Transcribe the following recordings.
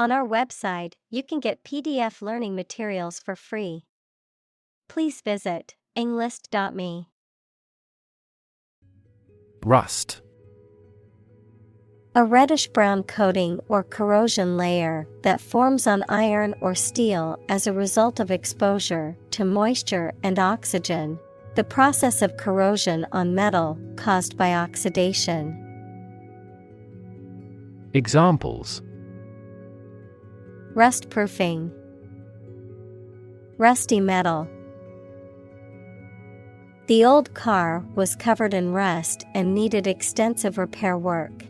On our website, you can get PDF learning materials for free. Please visit englist.me. Rust. A reddish-brown coating or corrosion layer that forms on iron or steel as a result of exposure to moisture and oxygen. The process of corrosion on metal caused by oxidation. Examples: Rust-proofing, rusty metal. The old car was covered in rust and needed extensive repair work.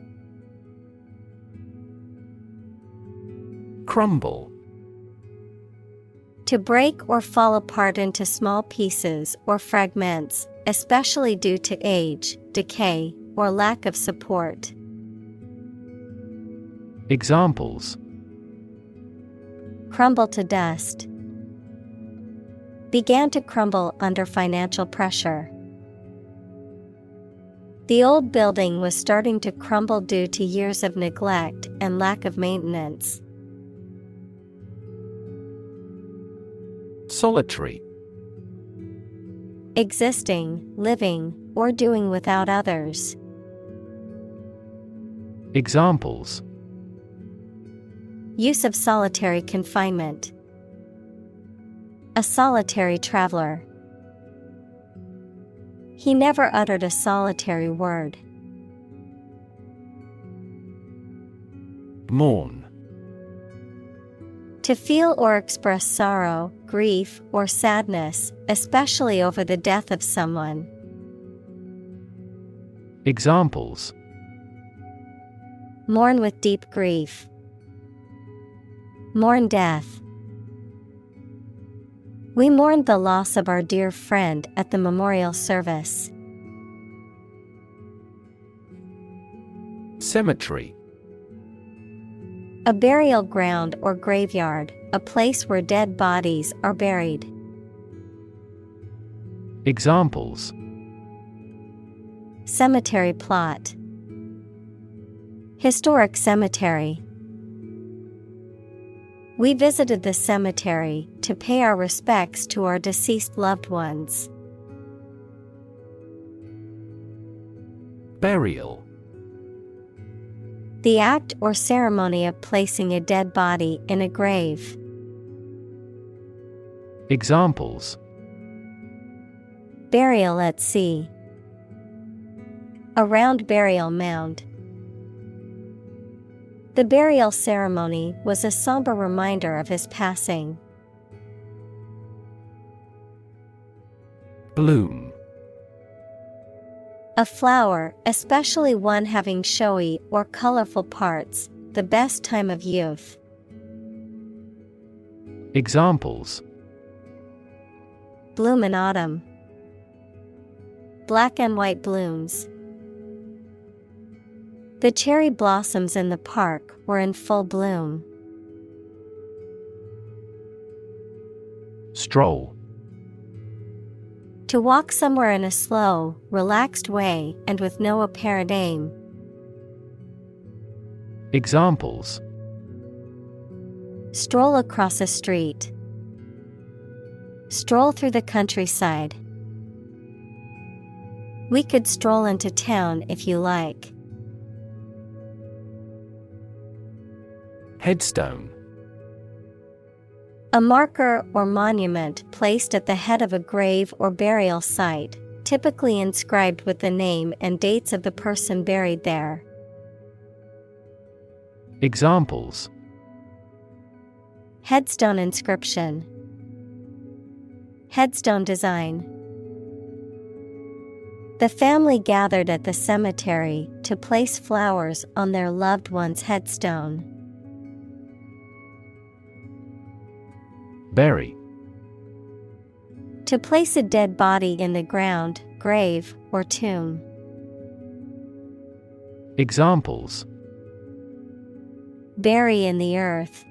Crumble. To break or fall apart into small pieces or fragments, especially due to age, decay, or lack of support. Examples: Crumble to dust. Began to crumble under financial pressure. The old building was starting to crumble due to years of neglect and lack of maintenance. Solitary. Existing, living, or doing without others. Examples: Use of solitary confinement. A solitary traveler. He never uttered a solitary word. Mourn. To feel or express sorrow, grief, or sadness, especially over the death of someone. Examples: Mourn with deep grief. Mourn death. We mourned the loss of our dear friend at the memorial service. Cemetery. A burial ground or graveyard, a place where dead bodies are buried. Examples: Cemetery plot. Historic cemetery. We visited the cemetery to pay our respects to our deceased loved ones. Burial. The act or ceremony of placing a dead body in a grave. Examples: Burial at sea. A round burial mound. The burial ceremony was a somber reminder of his passing. Bloom. A flower, especially one having showy or colorful parts, the best time of youth. Examples: Bloom in autumn. Black and white blooms. The cherry blossoms in the park were in full bloom. Stroll. To walk somewhere in a slow, relaxed way and with no apparent aim. Examples: Stroll across a street. Stroll through the countryside. We could stroll into town if you like. Headstone. A marker or monument placed at the head of a grave or burial site, typically inscribed with the name and dates of the person buried there. Examples: Headstone inscription. Headstone design. The family gathered at the cemetery to place flowers on their loved one's headstone. Bury. To place a dead body in the ground, grave, or tomb. Examples: Bury in the earth.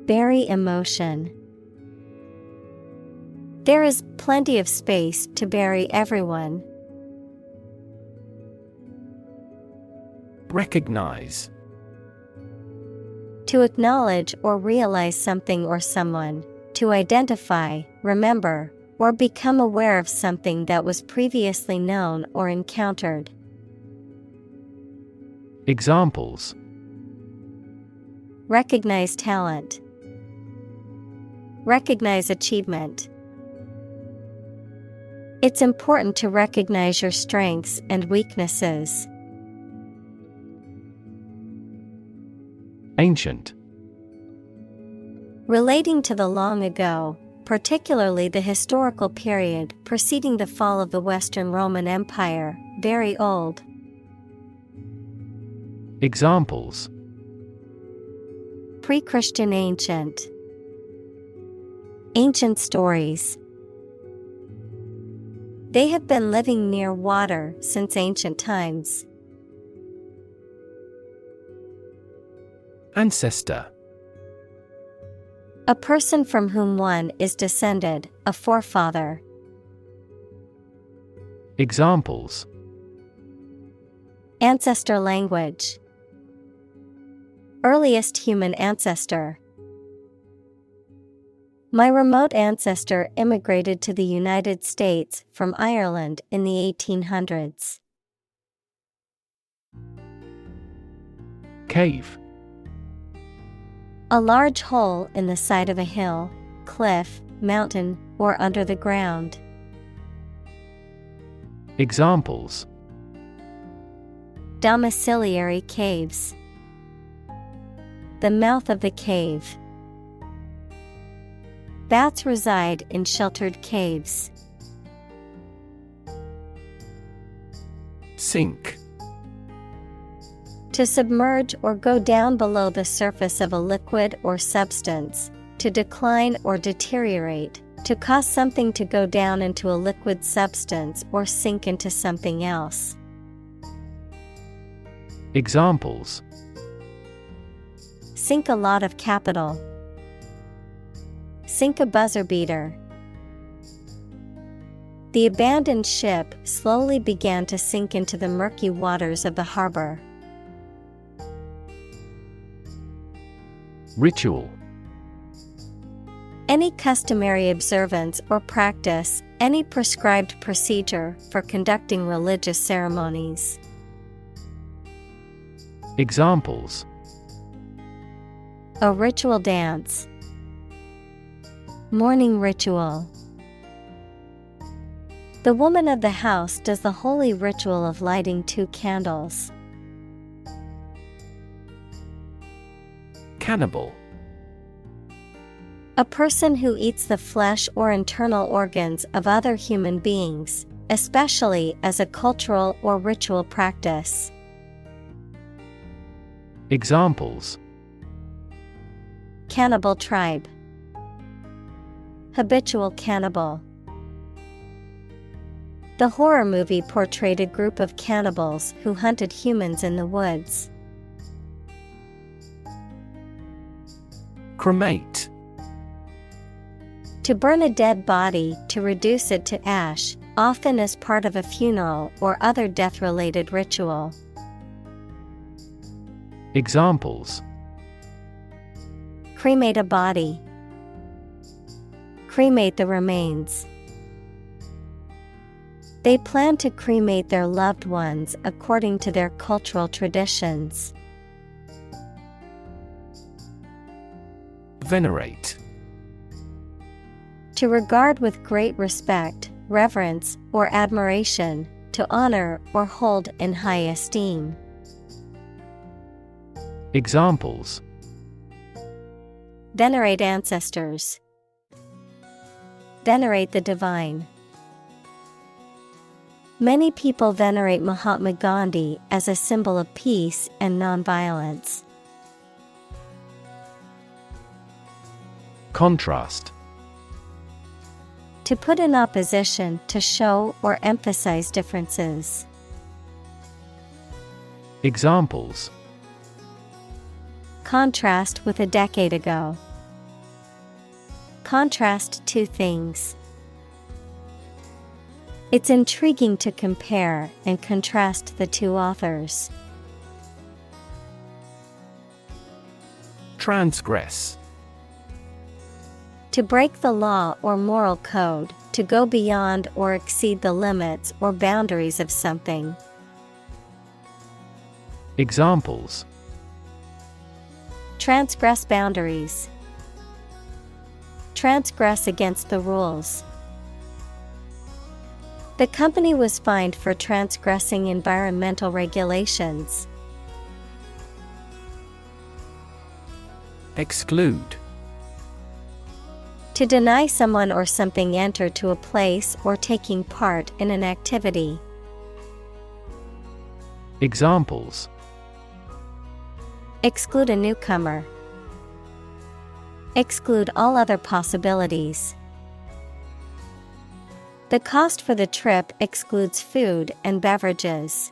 Bury emotion. There is plenty of space to bury everyone. Recognize. To acknowledge or realize something or someone, to identify, remember, or become aware of something that was previously known or encountered. Examples: Recognize talent. Recognize achievement. It's important to recognize your strengths and weaknesses. Ancient. Relating to the long ago, particularly the historical period preceding the fall of the Western Roman Empire, very old. Examples: Pre-Christian ancient. Ancient stories. They have been living near water since ancient times. Ancestor. A person from whom one is descended, a forefather. Examples: Ancestor language. Earliest human ancestor. My remote ancestor immigrated to the United States from Ireland in the 1800s. Cave. A large hole in the side of a hill, cliff, mountain, or under the ground. Examples: Domiciliary caves. The mouth of the cave. Bats reside in sheltered caves. Sink. To submerge or go down below the surface of a liquid or substance, to decline or deteriorate, to cause something to go down into a liquid substance or sink into something else. Examples: Sink a lot of capital. Sink a buzzer beater. The abandoned ship slowly began to sink into the murky waters of the harbor. Ritual. Any customary observance or practice, any prescribed procedure for conducting religious ceremonies. Examples: A ritual dance. Morning ritual. The woman of the house does the holy ritual of lighting 2 candles. Cannibal. A person who eats the flesh or internal organs of other human beings, especially as a cultural or ritual practice. Examples: Cannibal tribe. Habitual cannibal. The horror movie portrayed a group of cannibals who hunted humans in the woods. Cremate. To burn a dead body to reduce it to ash, often as part of a funeral or other death-related ritual. Examples: Cremate a body. Cremate the remains. They plan to cremate their loved ones according to their cultural traditions. Venerate. To regard with great respect, reverence, or admiration, to honor or hold in high esteem. Examples: Venerate ancestors. Venerate the divine. Many people venerate Mahatma Gandhi as a symbol of peace and nonviolence. Contrast. To put in opposition, to show or emphasize differences. Examples: Contrast with a decade ago. Contrast 2 things. It's intriguing to compare and contrast the 2 authors. Transgress. To break the law or moral code, to go beyond or exceed the limits or boundaries of something. Examples: Transgress boundaries. Transgress against the rules. The company was fined for transgressing environmental regulations. Exclude. To deny someone or something enter to a place or taking part in an activity. Examples: Exclude a newcomer. Exclude all other possibilities. The cost for the trip excludes food and beverages.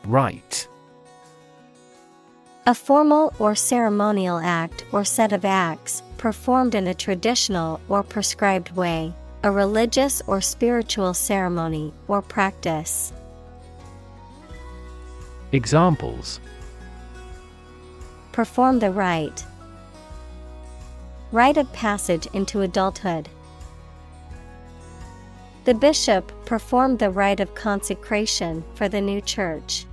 Rite. A formal or ceremonial act or set of acts performed in a traditional or prescribed way, a religious or spiritual ceremony or practice. Examples: Perform the rite. Rite of passage into adulthood. The bishop performed the rite of consecration for the new church.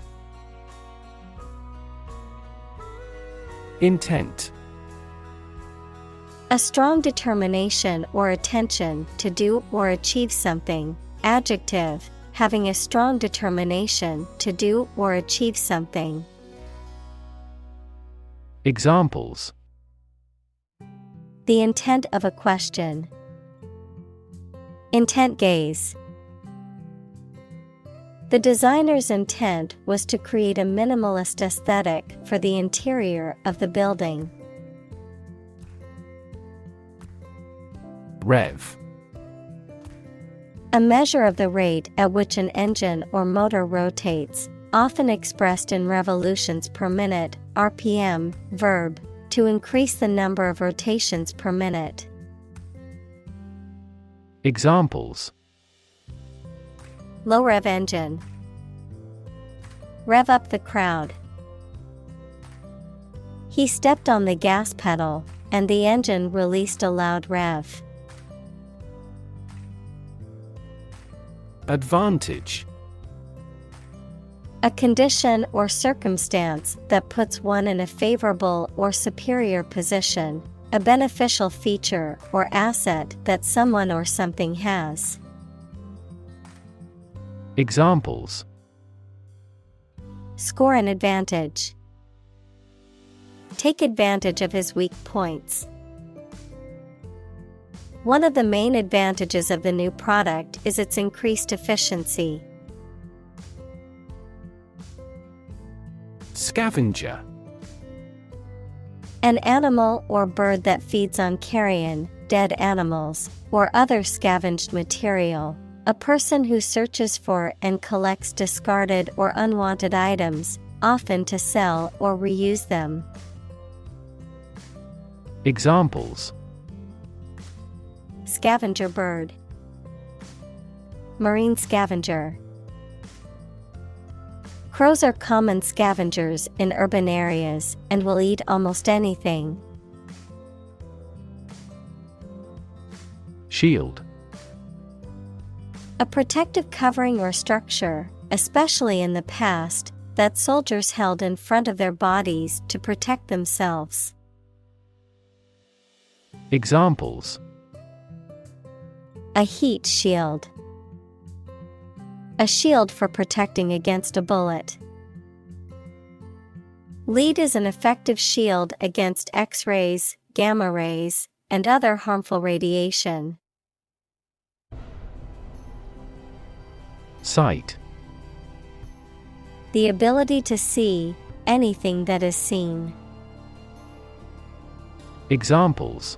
Intent. A strong determination or attention to do or achieve something. Adjective, having a strong determination to do or achieve something. Examples: The intent of a question. Intent gaze. The designer's intent was to create a minimalist aesthetic for the interior of the building. Rev. A measure of the rate at which an engine or motor rotates, often expressed in revolutions per minute, RPM, verb, to increase the number of rotations per minute. Examples: Low rev engine. Rev up the crowd. He stepped on the gas pedal, and the engine released a loud rev. Advantage. A condition or circumstance that puts one in a favorable or superior position, a beneficial feature or asset that someone or something has. Examples: Score an advantage. Take advantage of his weak points. One of the main advantages of the new product is its increased efficiency. Scavenger. An animal or bird that feeds on carrion, dead animals, or other scavenged material. A person who searches for and collects discarded or unwanted items, often to sell or reuse them. Examples: Scavenger bird. Marine scavenger. Crows are common scavengers in urban areas and will eat almost anything. Shield. A protective covering or structure, especially in the past, that soldiers held in front of their bodies to protect themselves. Examples: A heat shield. A shield for protecting against a bullet. Lead is an effective shield against X-rays, gamma rays, and other harmful radiation. Sight. The ability to see anything that is seen. Examples: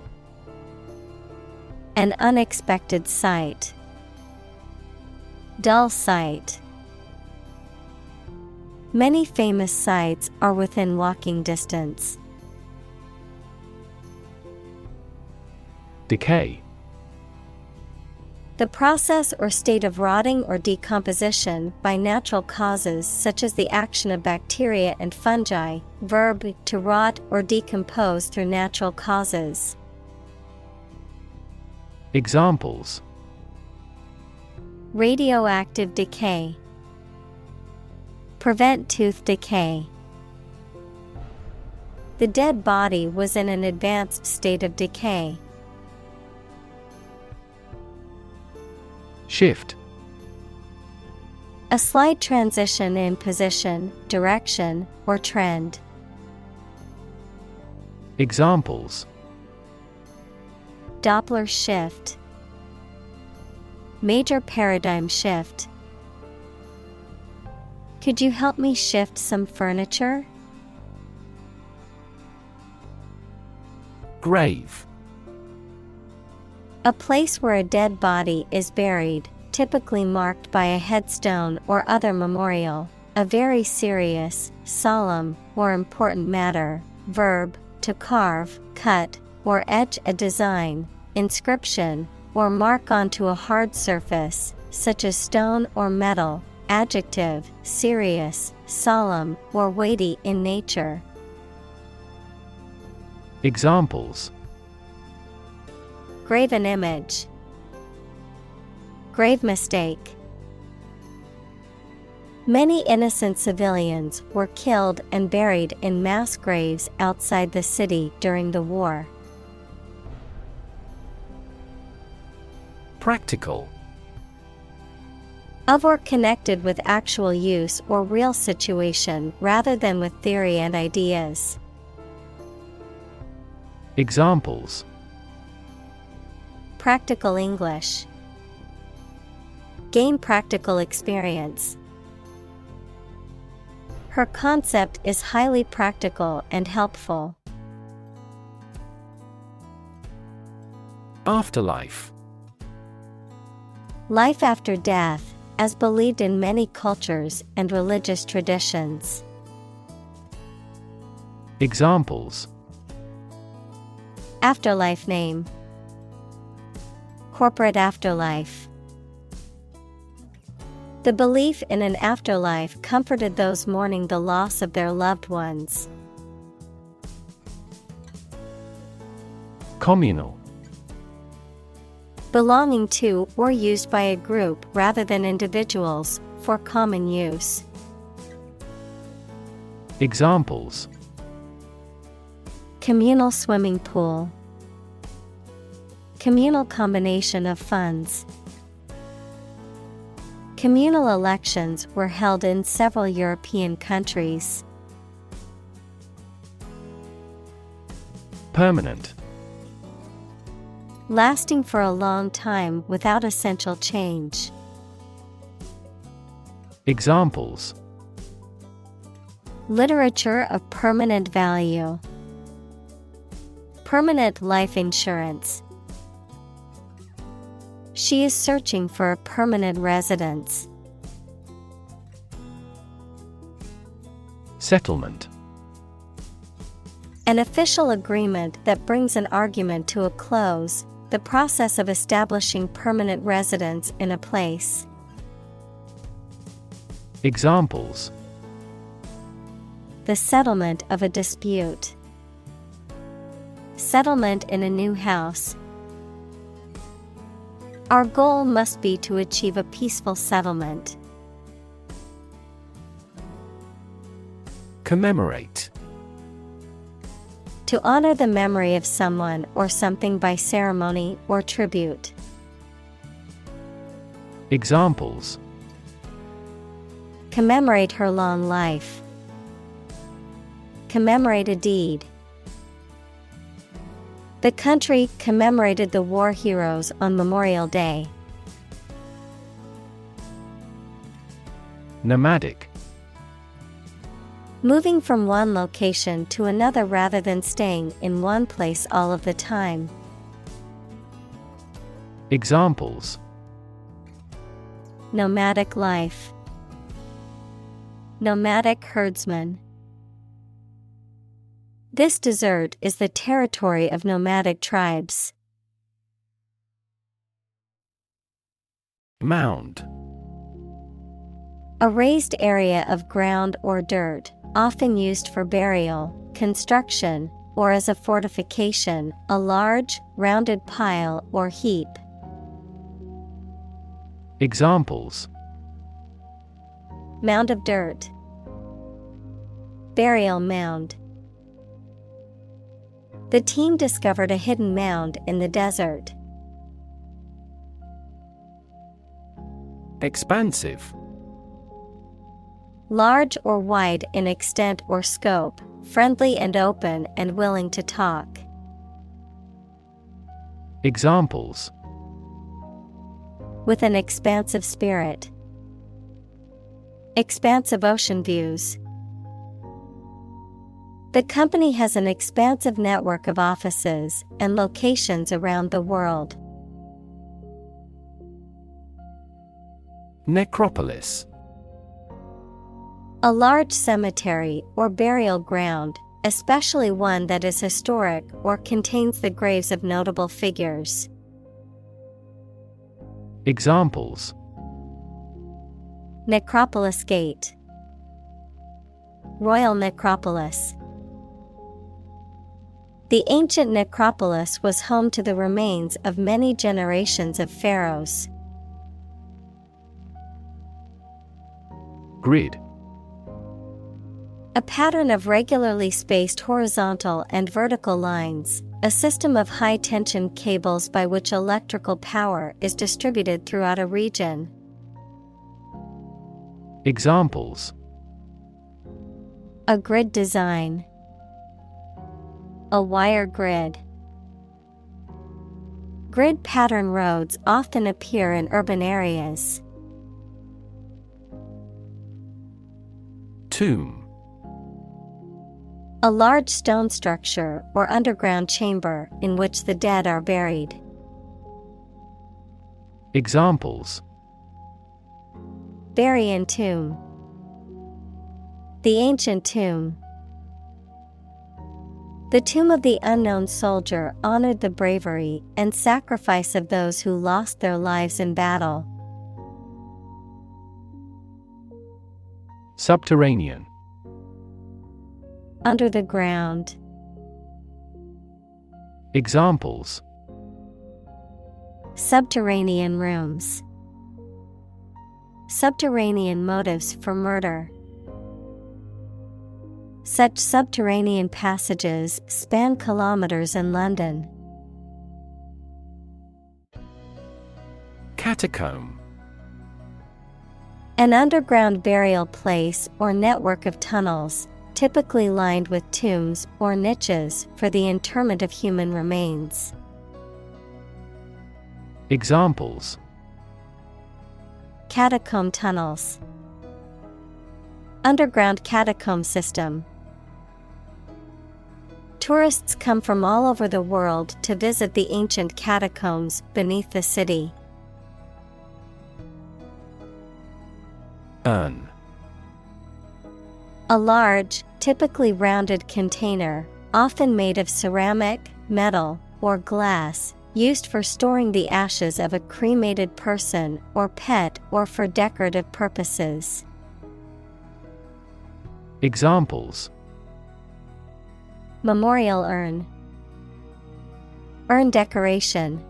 An unexpected sight. Dull sight. Many famous sights are within walking distance. Decay. The process or state of rotting or decomposition by natural causes such as the action of bacteria and fungi. Verb, to rot or decompose through natural causes. Examples: Radioactive decay. Prevent tooth decay. The dead body was in an advanced state of decay. Shift. A slight transition in position, direction, or trend. Examples: Doppler shift. Major paradigm shift. Could you help me shift some furniture? Grave. A place where a dead body is buried, typically marked by a headstone or other memorial. A very serious, solemn, or important matter. Verb, to carve, cut, or etch a design, inscription, or mark onto a hard surface, such as stone or metal. Adjective, serious, solemn, or weighty in nature. Examples: Graven image. Grave mistake. Many innocent civilians were killed and buried in mass graves outside the city during the war. Practical. Of or connected with actual use or real situation rather than with theory and ideas. Examples: Practical English. Gain practical experience. Her concept is highly practical and helpful. Afterlife. Life after death, as believed in many cultures and religious traditions. Examples: Afterlife name. Corporate afterlife. The belief in an afterlife comforted those mourning the loss of their loved ones. Communal. Belonging to or used by a group rather than individuals, for common use. Examples: Communal swimming pool. Communal combination of funds. Communal elections were held in several European countries. Permanent. Lasting for a long time without essential change. Examples: Literature of permanent value. Permanent life insurance. She is searching for a permanent residence. Settlement. An official agreement that brings an argument to a close, the process of establishing permanent residence in a place. Examples: The settlement of a dispute. Settlement in a new house. Our goal must be to achieve a peaceful settlement. Commemorate. To honor the memory of someone or something by ceremony or tribute. Examples: Commemorate her long life. Commemorate a deed. The country commemorated the war heroes on Memorial Day. Nomadic. Moving from one location to another rather than staying in one place all of the time. Examples: Nomadic life. Nomadic herdsman. This desert is the territory of nomadic tribes. Mound. A raised area of ground or dirt, often used for burial, construction, or as a fortification, a large, rounded pile or heap. Examples: Mound of dirt. Burial mound. The team discovered a hidden mound in the desert. Expansive. Large or wide in extent or scope, friendly and open and willing to talk. Examples: With an expansive spirit. Expansive ocean views. The company has an expansive network of offices and locations around the world. Necropolis. A large cemetery or burial ground, especially one that is historic or contains the graves of notable figures. Examples: Necropolis Gate. Royal Necropolis. The ancient necropolis was home to the remains of many generations of pharaohs. Grid. A pattern of regularly spaced horizontal and vertical lines, a system of high-tension cables by which electrical power is distributed throughout a region. Examples: A grid design. A wire grid. Grid pattern roads often appear in urban areas. Tomb. A large stone structure or underground chamber in which the dead are buried. Examples: Bury in tomb. The ancient tomb. The tomb of the unknown soldier honored the bravery and sacrifice of those who lost their lives in battle. Subterranean. Under the ground. Examples: Subterranean rooms. Subterranean motives for murder. Such subterranean passages span kilometers in London. Catacomb. An underground burial place or network of tunnels, typically lined with tombs or niches for the interment of human remains. Examples: Catacomb tunnels. Underground catacomb system. Tourists come from all over the world to visit the ancient catacombs beneath the city. Urn. A large, typically rounded container, often made of ceramic, metal, or glass, used for storing the ashes of a cremated person or pet or for decorative purposes. Examples: Memorial urn. Urn decoration.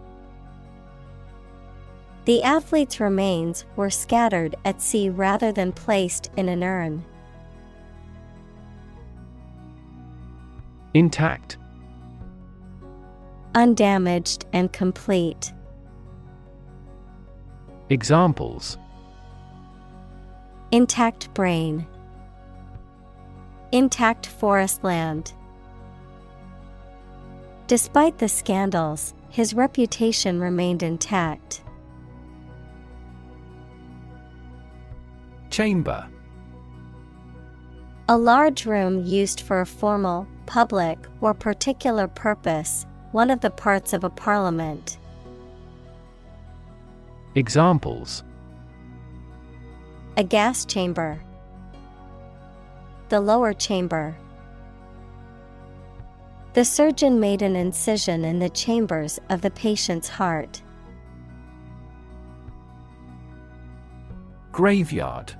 The athlete's remains were scattered at sea rather than placed in an urn. Intact. Undamaged and complete. Examples: Intact brain. Intact forest land. Despite the scandals, his reputation remained intact. Chamber. A large room used for a formal, public, or particular purpose, one of the parts of a parliament. Examples: A gas chamber. The lower chamber. The surgeon made an incision in the chambers of the patient's heart. Graveyard.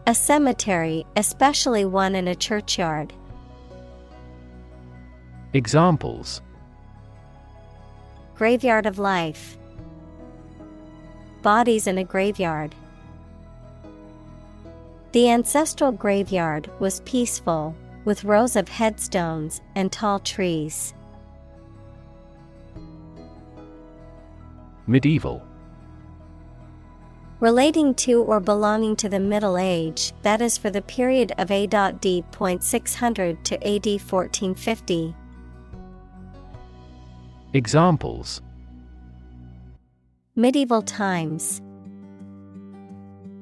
A cemetery, especially one in a churchyard. Examples: Graveyard of life. Bodies in a graveyard. The ancestral graveyard was peaceful, with rows of headstones and tall trees. Medieval. Relating to or belonging to the Middle Age, that is for the period of A.D. 600 to AD 1450. Examples: Medieval times.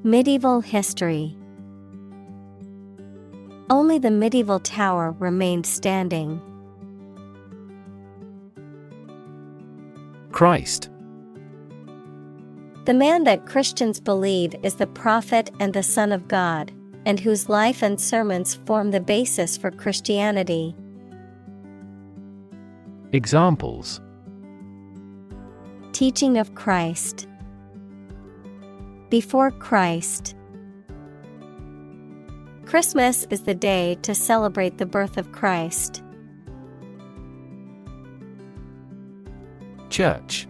Medieval history. Only the medieval tower remained standing. Christ. The man that Christians believe is the prophet and the Son of God, and whose life and sermons form the basis for Christianity. Examples: Teaching of Christ. Before Christ. Christmas is the day to celebrate the birth of Christ. Church.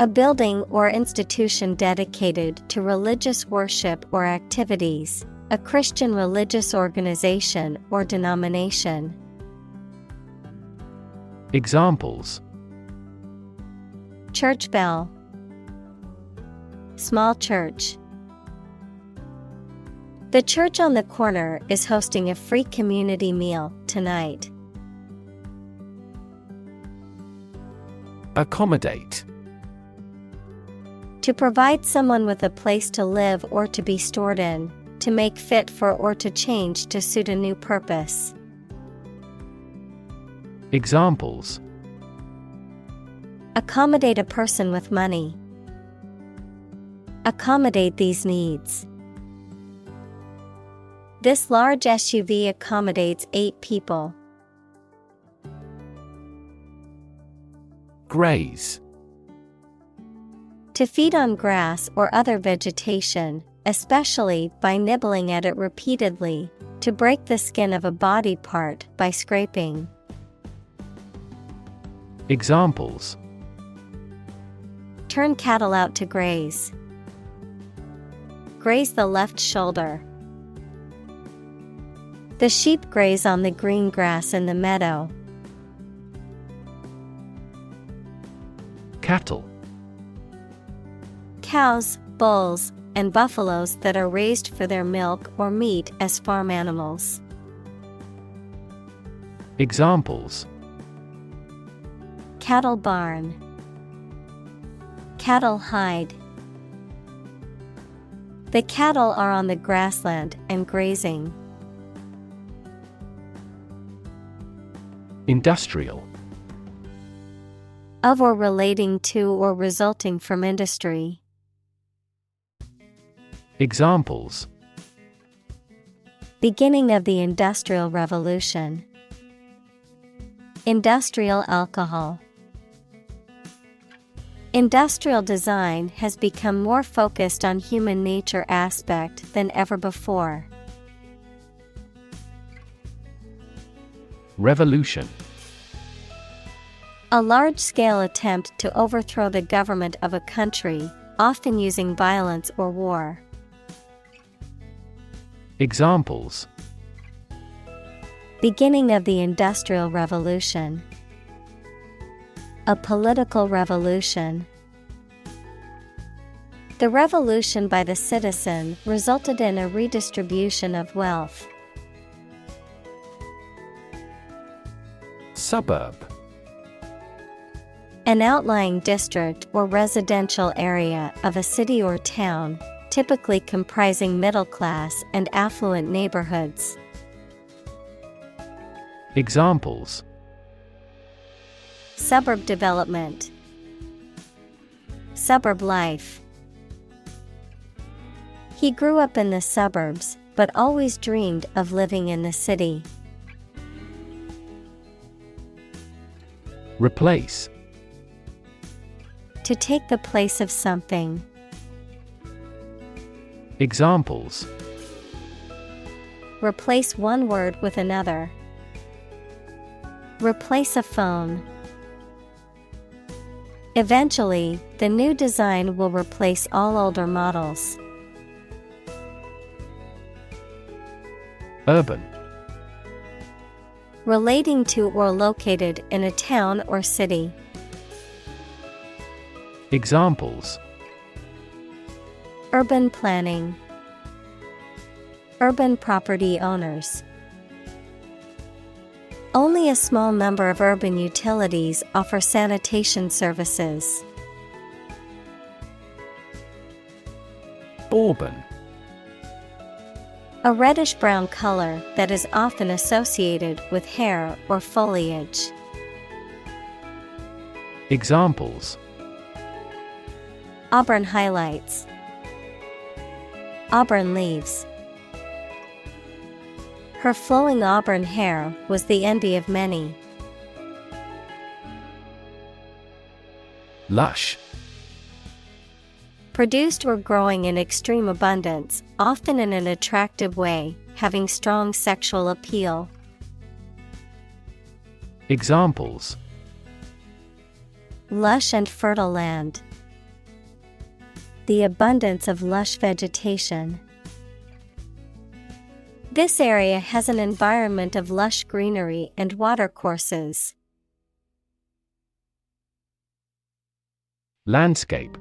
A building or institution dedicated to religious worship or activities, a Christian religious organization or denomination. Examples: Church bell. Small church. The church on the corner is hosting a free community meal tonight. Accommodate. To provide someone with a place to live or to be stored in, to make fit for or to change to suit a new purpose. Examples: Accommodate a person with money. Accommodate these needs. This large SUV accommodates 8 people. Graze. To feed on grass or other vegetation, especially by nibbling at it repeatedly, to break the skin of a body part by scraping. Examples: Turn cattle out to graze. Graze the left shoulder. The sheep graze on the green grass in the meadow. Cattle. Cows, bulls, and buffaloes that are raised for their milk or meat as farm animals. Examples: Cattle barn. Cattle hide. The cattle are on the grassland and grazing. Industrial. Of or relating to or resulting from industry. Examples: Beginning of the Industrial Revolution. Industrial alcohol. Industrial design has become more focused on human nature aspect than ever before. Revolution. A large-scale attempt to overthrow the government of a country, often using violence or war. Examples: Beginning of the Industrial Revolution. A political revolution. The revolution by the citizen resulted in a redistribution of wealth. Suburb. An outlying district or residential area of a city or town, typically comprising middle-class and affluent neighborhoods. Examples: Suburb development. Suburb life. He grew up in the suburbs, but always dreamed of living in the city. Replace. To take the place of something, Examples: replace one word with another. Replace a phone. Eventually, the new design will replace all older models. Urban. Relating to or located in a town or city. Examples: Urban planning. Urban property owners. Only a small number of urban utilities offer sanitation services. Auburn. A reddish-brown color that is often associated with hair or foliage. Examples: Auburn highlights. Auburn leaves. Her flowing auburn hair was the envy of many. Lush. Produced or growing in extreme abundance, often in an attractive way, having strong sexual appeal. Examples: Lush and fertile land. The abundance of lush vegetation. This area has an environment of lush greenery and watercourses. Landscape.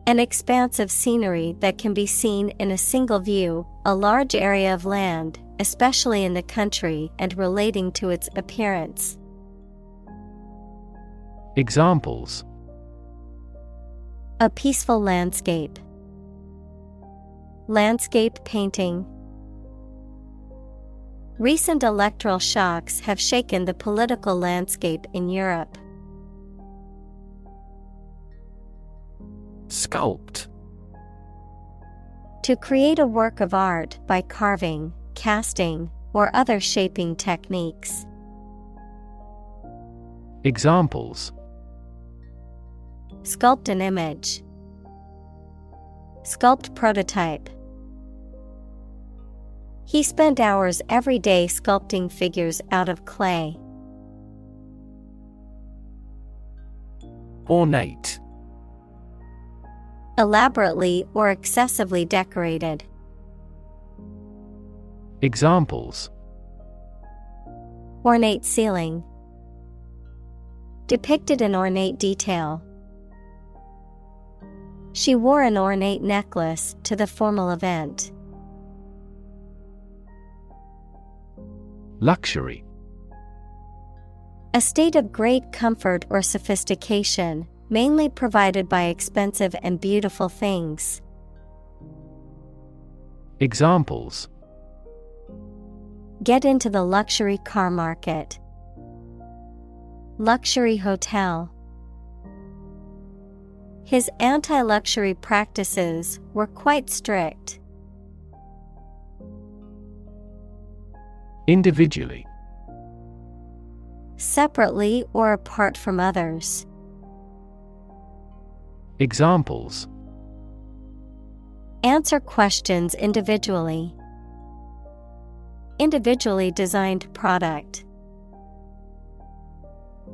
An expanse of scenery that can be seen in a single view, a large area of land, especially in the country and relating to its appearance. Examples: A peaceful landscape. Landscape painting. Recent electoral shocks have shaken the political landscape in Europe. Sculpt. To create a work of art by carving, casting, or other shaping techniques. Examples: Sculpt an image. Sculpt prototype. He spent hours every day sculpting figures out of clay. Ornate. Elaborately or excessively decorated. Examples: Ornate ceiling. Depicted in ornate detail. She wore an ornate necklace to the formal event. Luxury. A state of great comfort or sophistication, mainly provided by expensive and beautiful things. Examples: Get into the luxury car market. Luxury hotel. His anti-luxury practices were quite strict. Individually. Separately or apart from others. Examples: Answer questions individually. Individually designed product.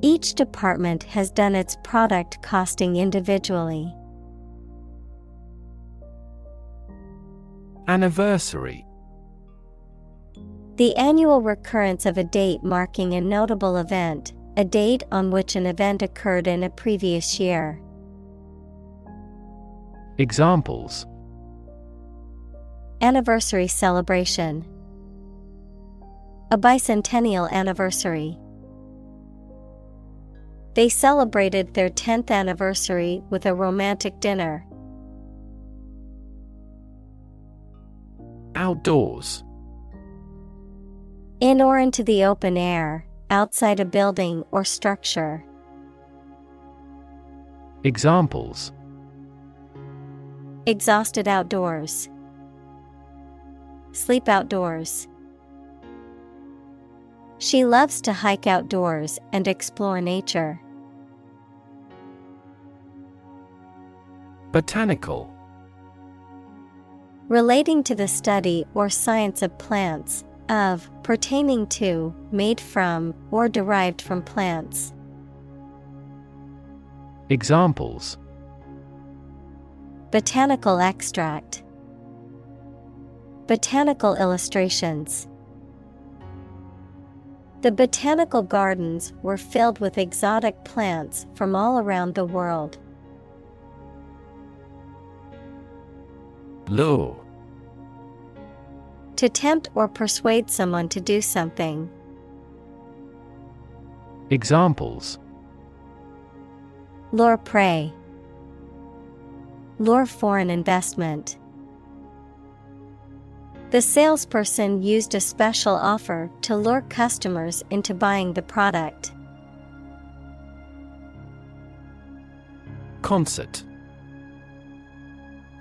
Each department has done its product costing individually. Anniversary. The annual recurrence of a date marking a notable event, a date on which an event occurred in a previous year. Examples: Anniversary celebration. A bicentennial anniversary. They celebrated their 10th anniversary with a romantic dinner. Outdoors. In or into the open air, outside a building or structure. Examples: Exhausted outdoors. Sleep outdoors. She loves to hike outdoors and explore nature. Botanical. Relating to the study or science of plants, of, pertaining to, made from, or derived from plants. Examples: Botanical extract. Botanical illustrations. The botanical gardens were filled with exotic plants from all around the world. Lure. To tempt or persuade someone to do something. Examples: Lure prey. Lure foreign investment. The salesperson used a special offer to lure customers into buying the product. Concert.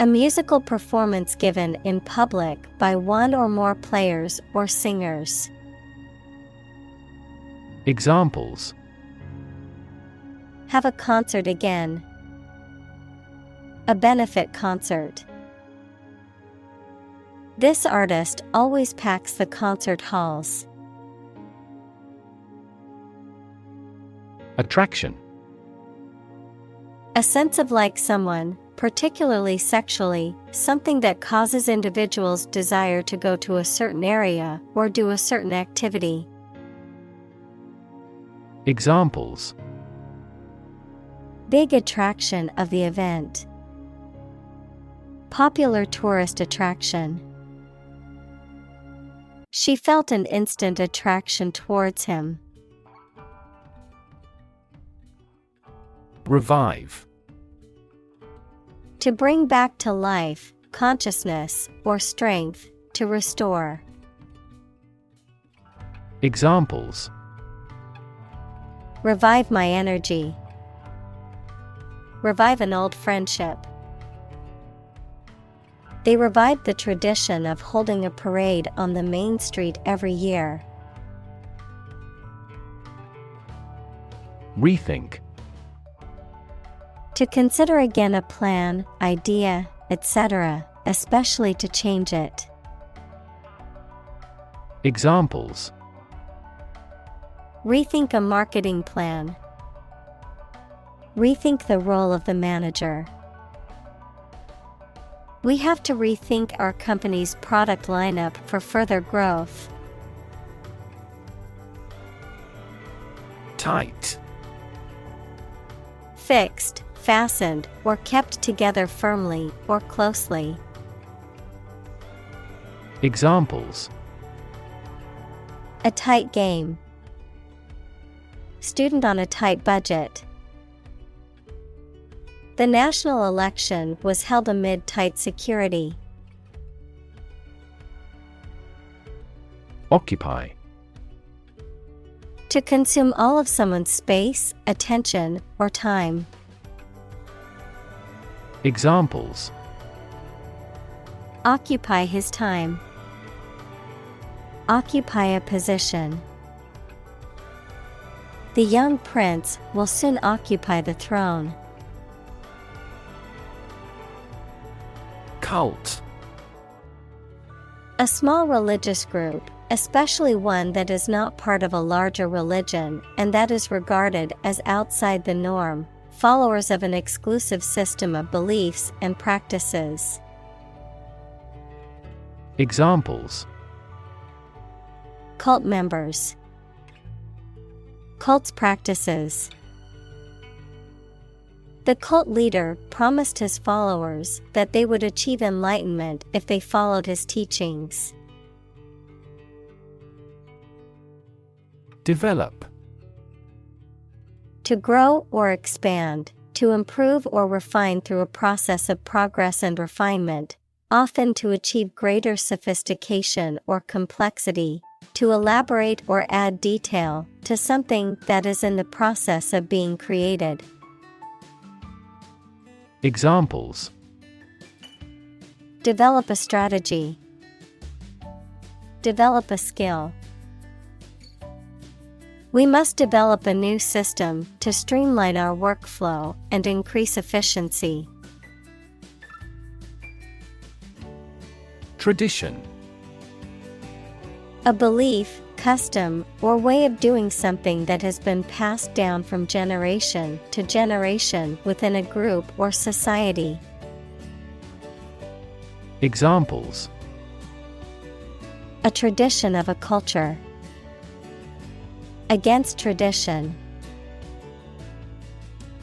A musical performance given in public by one or more players or singers. Examples: Have a concert again. A benefit concert. This artist always packs the concert halls. Attraction. A sense of like someone, particularly sexually, something that causes individuals' desire to go to a certain area or do a certain activity. Examples: Big attraction of the event. Popular tourist attraction. She felt an instant attraction towards him. Revive. To bring back to life, consciousness, or strength, to restore. Examples: Revive my energy. Revive an old friendship. They revived the tradition of holding a parade on the main street every year. Rethink. To consider again a plan, idea, etc., especially to change it. Examples: Rethink a marketing plan. Rethink the role of the manager. We have to rethink our company's product lineup for further growth. Tight. Fixed, fastened, or kept together firmly or closely. Examples: A tight game. Student on a tight budget. The national election was held amid tight security. Occupy. To consume all of someone's space, attention, or time. Examples: Occupy his time. Occupy a position. The young prince will soon occupy the throne. Cult. A small religious group, especially one that is not part of a larger religion and that is regarded as outside the norm, followers of an exclusive system of beliefs and practices. Examples: Cult members. Cult's practices. The cult leader promised his followers that they would achieve enlightenment if they followed his teachings. Develop. To grow or expand, to improve or refine through a process of progress and refinement, often to achieve greater sophistication or complexity, to elaborate or add detail to something that is in the process of being created. Examples: Develop a strategy. Develop a skill. We must develop a new system to streamline our workflow and increase efficiency. Tradition. A belief, custom, or way of doing something that has been passed down from generation to generation within a group or society. Examples: A tradition of a culture. Against tradition.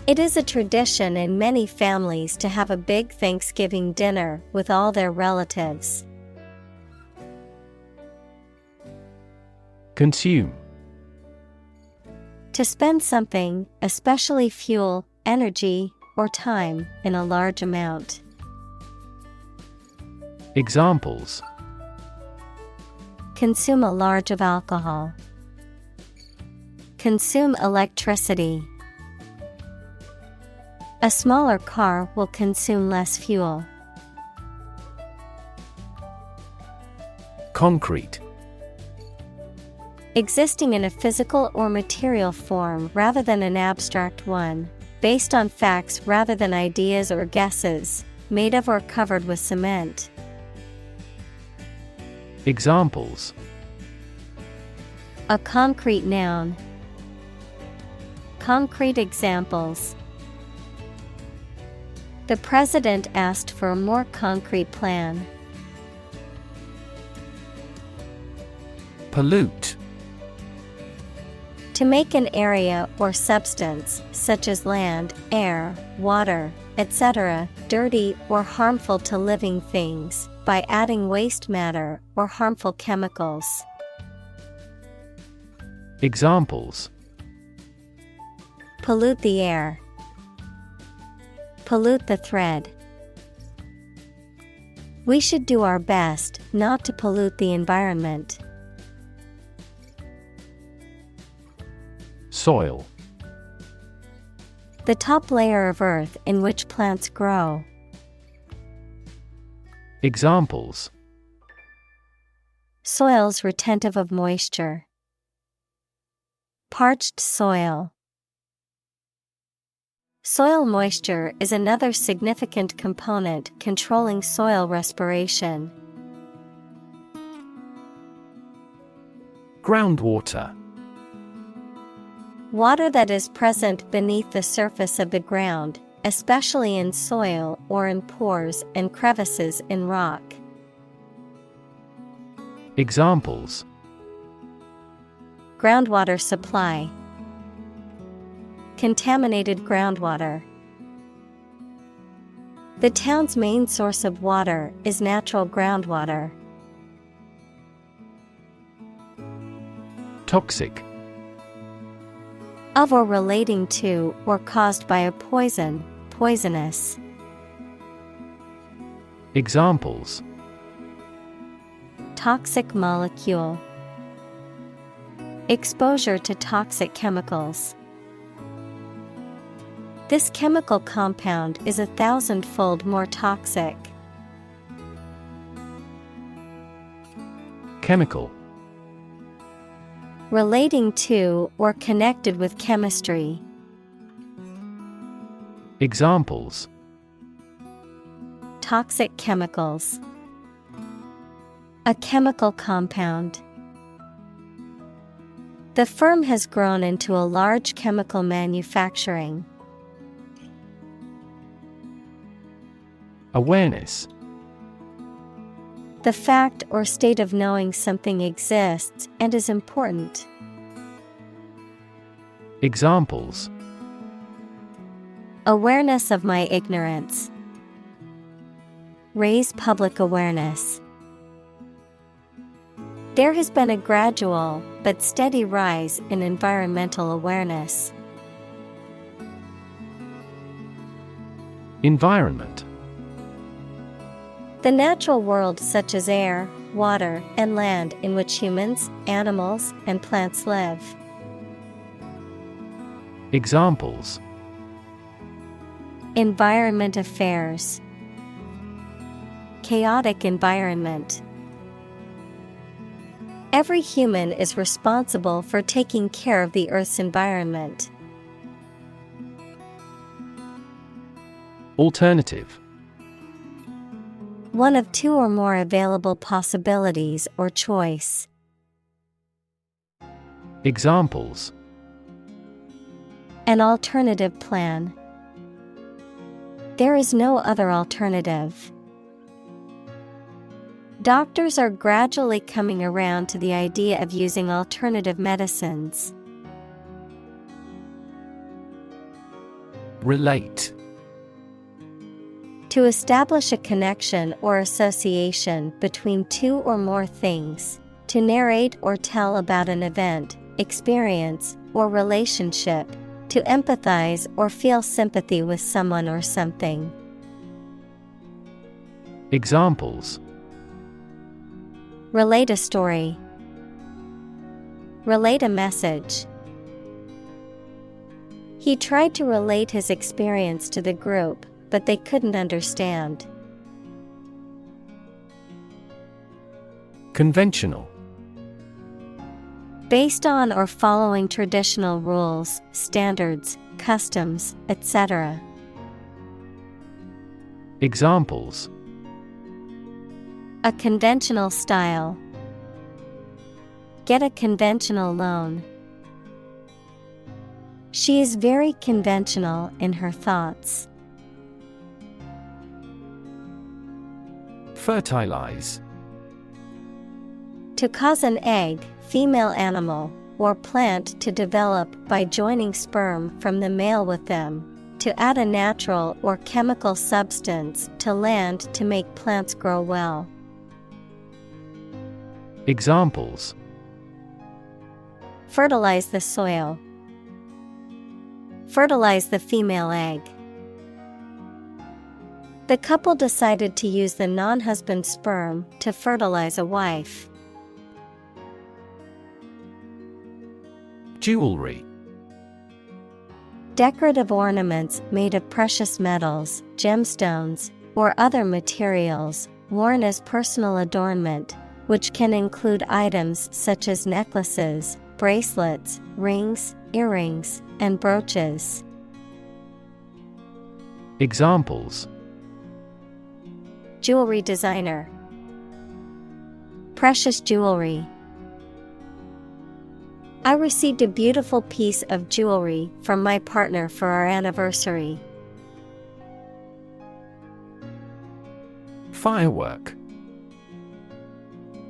It is a tradition in many families to have a big Thanksgiving dinner with all their relatives. Consume. To spend something, especially fuel, energy, or time, in a large amount. Examples: Consume a large of alcohol. Consume electricity. A smaller car will consume less fuel. Concrete. Existing in a physical or material form rather than an abstract one, based on facts rather than ideas or guesses, made of or covered with cement. Examples: A concrete noun. Concrete examples. The president asked for a more concrete plan. Pollute. To make an area or substance, such as land, air, water, etc., dirty or harmful to living things, by adding waste matter or harmful chemicals. Examples: Pollute the air. Pollute the thread. We should do our best not to pollute the environment. Soil. The top layer of earth in which plants grow. Examples: Soils retentive of moisture. Parched soil. Soil moisture is another significant component controlling soil respiration. Groundwater. Water that is present beneath the surface of the ground, especially in soil or in pores and crevices in rock. Examples: Groundwater supply. Contaminated groundwater. The town's main source of water is natural groundwater. Toxic. Of or relating to or caused by a poison, poisonous. Examples: Toxic molecule. Exposure to toxic chemicals. This chemical compound is 1,000-fold more toxic. Chemical. Relating to or connected with chemistry. Examples: Toxic chemicals. A chemical compound. The firm has grown into a large chemical manufacturing. Awareness. The fact or state of knowing something exists and is important. Examples: Awareness of my ignorance. Raise public awareness. There has been a gradual but steady rise in environmental awareness. Environment. The natural world such as air, water, and land in which humans, animals, and plants live. Examples: Environment affairs. Chaotic environment. Every human is responsible for taking care of the Earth's environment. Alternative. One of two or more available possibilities or choice. Examples: An alternative plan. There is no other alternative. Doctors are gradually coming around to the idea of using alternative medicines. Relate. To establish a connection or association between two or more things. To narrate or tell about an event, experience, or relationship. To empathize or feel sympathy with someone or something. Examples: Relate a story. Relate a message. He tried to relate his experience to the group, but they couldn't understand. Conventional. Based on or following traditional rules, standards, customs, etc. Examples: A conventional style. Get a conventional loan. She is very conventional in her thoughts. Fertilize. To cause an egg, female animal, or plant to develop by joining sperm from the male with them. To add a natural or chemical substance to land to make plants grow well. Examples: Fertilize the soil. Fertilize the female egg. The couple decided to use the non-husband's sperm to fertilize a wife. Jewelry. Decorative ornaments made of precious metals, gemstones, or other materials, worn as personal adornment, which can include items such as necklaces, bracelets, rings, earrings, and brooches. Examples: Jewelry designer. Precious jewelry. I received a beautiful piece of jewelry from my partner for our anniversary. Firework.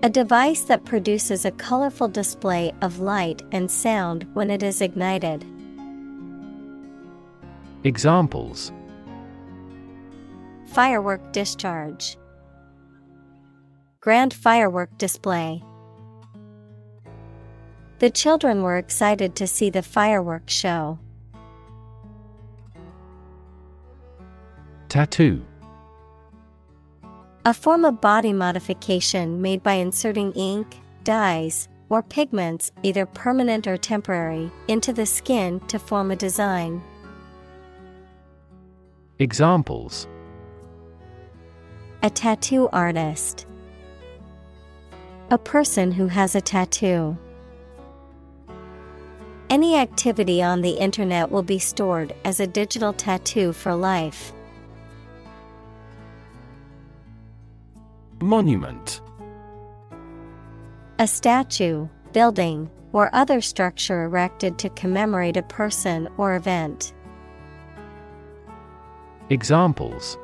A device that produces a colorful display of light and sound when it is ignited. Examples: Firework discharge. Grand firework display. The children were excited to see the fireworks show. Tattoo. A form of body modification made by inserting ink, dyes, or pigments, either permanent or temporary, into the skin to form a design. Examples: A tattoo artist. A person who has a tattoo. Any activity on the internet will be stored as a digital tattoo for life. Monument. A statue, building, or other structure erected to commemorate a person or event. Examples: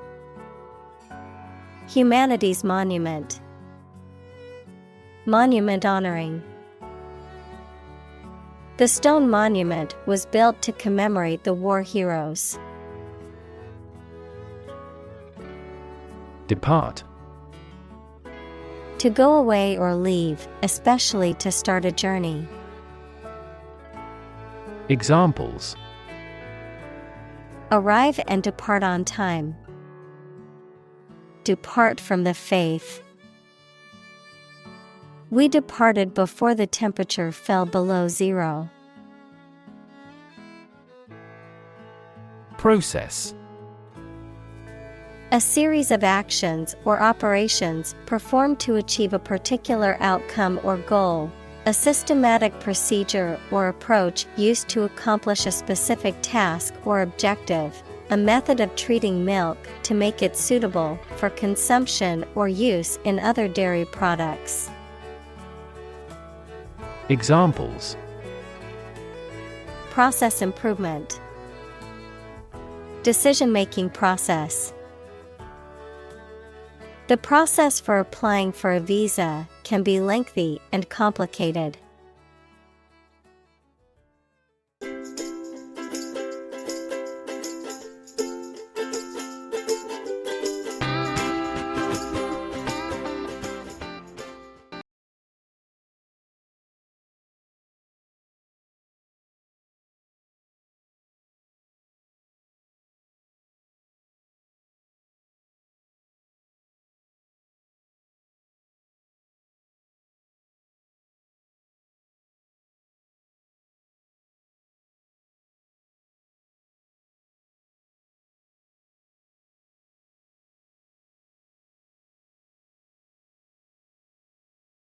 Humanities monument. Monument honoring. The stone monument was built to commemorate the war heroes. Depart. To go away or leave, especially to start a journey. Examples: Arrive and depart on time. Depart from the faith. We departed before the temperature fell below zero. Process. A series of actions or operations performed to achieve a particular outcome or goal. A systematic procedure or approach used to accomplish a specific task or objective. a method of treating milk to make it suitable for consumption or use in other dairy products. Examples: Process improvement. Decision-making process. The process for applying for a visa can be lengthy and complicated.